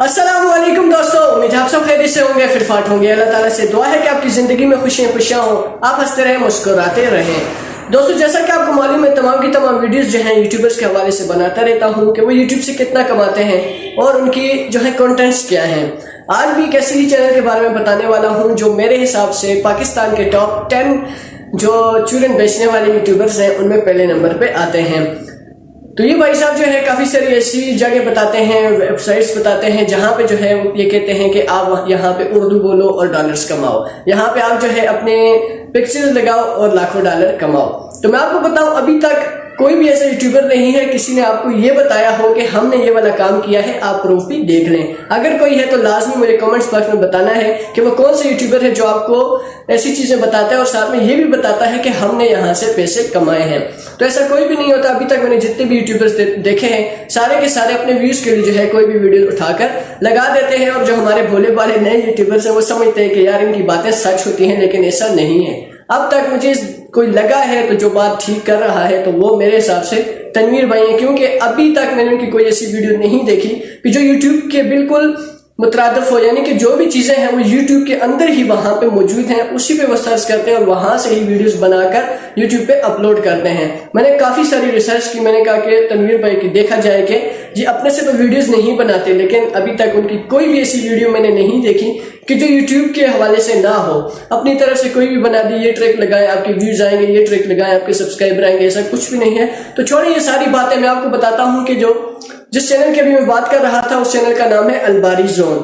अस्सलामुअलैकुम दोस्तों, उम्मीद है आप सब खैरियत से होंगे, फिटफाट होंगे। अल्लाह ताला से दुआ है कि आपकी जिंदगी में खुशियां हों, आप हंसते रहें, मुस्कुराते रहें। दोस्तों, जैसा कि आपको मालूम है, तमाम की तमाम वीडियोस जो हैं यूट्यूबर्स के हवाले से बनाता रहता हूं कि वो यूट्यूब से कितना कमाते हैं और उनकी जो है कंटेंट्स क्या हैं। आज भी एक ऐसे ही चैनल के बारे में बताने वाला हूं जो मेरे हिसाब से पाकिस्तान के टॉप 10 जो चूरन बेचने वाले यूट्यूबर्स हैं उनमें पहले नंबर पे आते हैं। तो ये भाई साहब जो है काफी सारी ऐसी जगह बताते हैं, वेबसाइट्स बताते हैं जहां पे जो है ये कहते हैं कि आप यहाँ पे उर्दू बोलो और डॉलर्स कमाओ, यहाँ पे आप जो है अपने पिक्चर्स लगाओ और लाखों डॉलर कमाओ। तो मैं आपको बताऊं, अभी तक कोई भी ऐसा यूट्यूबर नहीं है किसी ने आपको ये बताया हो कि हमने ये वाला काम किया है, आप प्रूफ भी देख लें। अगर कोई है तो लाजमी मुझे कमेंट्स बॉक्स में बताना है कि वो कौन सा यूट्यूबर है जो आपको ऐसी चीजें बताता है और साथ में ये भी बताता है कि हमने यहाँ से पैसे कमाए हैं। तो ऐसा कोई भी नहीं होता। अभी तक मैंने जितने भी यूट्यूबर्स देखे हैं सारे के सारे अपने व्यूज के लिए जो है कोई भी वीडियो उठाकर लगा देते हैं, और जो हमारे भोले भाले नए यूट्यूबर्स हैं वो समझते हैं कि यार इनकी बातें सच होती हैं, लेकिन ऐसा नहीं है। अब तक मुझे कोई लगा है तो जो बात ठीक कर रहा है तो वो मेरे हिसाब से तनवीर भाई हैं, क्योंकि अभी तक मैंने उनकी कोई ऐसी वीडियो नहीं देखी कि जो यूट्यूब के बिल्कुल मुतरादिफ हो, यानी कि जो भी चीजें हैं वो यूट्यूब के अंदर ही वहां पे मौजूद हैं, उसी पे वो सर्च करते हैं और वहां से ही वीडियोस बनाकर यूट्यूब पे अपलोड करते हैं। मैंने काफी सारी रिसर्च की, मैंने कहा कि तनवीर भाई की देखा जाए कि जी अपने से तो वीडियोस नहीं बनाते, लेकिन अभी तक उनकी कोई भी ऐसी वीडियो मैंने नहीं देखी कि जो यूट्यूब के हवाले से ना हो। अपनी तरफ से कोई भी बना दी, ये ट्रिक लगाए आपके व्यूज आएंगे, ये ट्रिक लगाए आपके सब्सक्राइबर आएंगे, ऐसा कुछ भी नहीं है। तो छोड़िए ये सारी बातें, मैं आपको बताता हूँ कि जिस चैनल की अभी मैं बात कर रहा था उस चैनल का नाम है अलबारी जोन।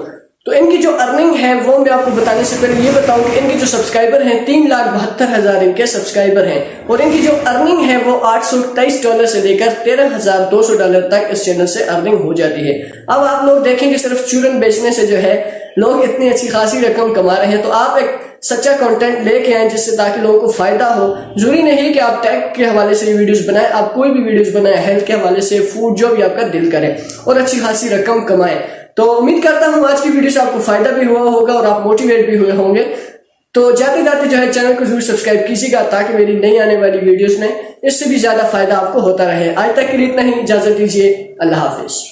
तो इनकी जो अर्निंग है वो मैं आपको बताने से पहले ये बताऊं कि इनके जो सब्सक्राइबर हैं 3,72,000 इनके सब्सक्राइबर हैं, और इनकी जो अर्निंग है वो $823 से लेकर $13,200 तक इस चैनल से अर्निंग हो जाती है। अब आप लोग देखेंगे सिर्फ चूरन बेचने से जो है लोग इतनी अच्छी खासी रकम कमा रहे हैं, तो आप एक सच्चा कंटेंट लेके आए जिससे ताकि लोगों को फायदा हो। जरूरी नहीं कि आप टैग के हवाले से वीडियोस बनाएं, आप कोई भी वीडियोस बनाएं, हेल्थ के हवाले से, फूड, जो भी आपका दिल करे, और अच्छी खासी रकम कमाएं। तो उम्मीद करता हूं आज की वीडियो से आपको फायदा भी हुआ होगा और आप मोटिवेट भी हुए होंगे। तो जाते जाते जो है चैनल को जरूर सब्सक्राइब कीजिएगा ताकि मेरी नई आने वाली वीडियोस में इससे भी ज्यादा फायदा आपको होता रहे। आज तक के लिए इतना ही, इजाजत दीजिए, अल्लाह हाफिज।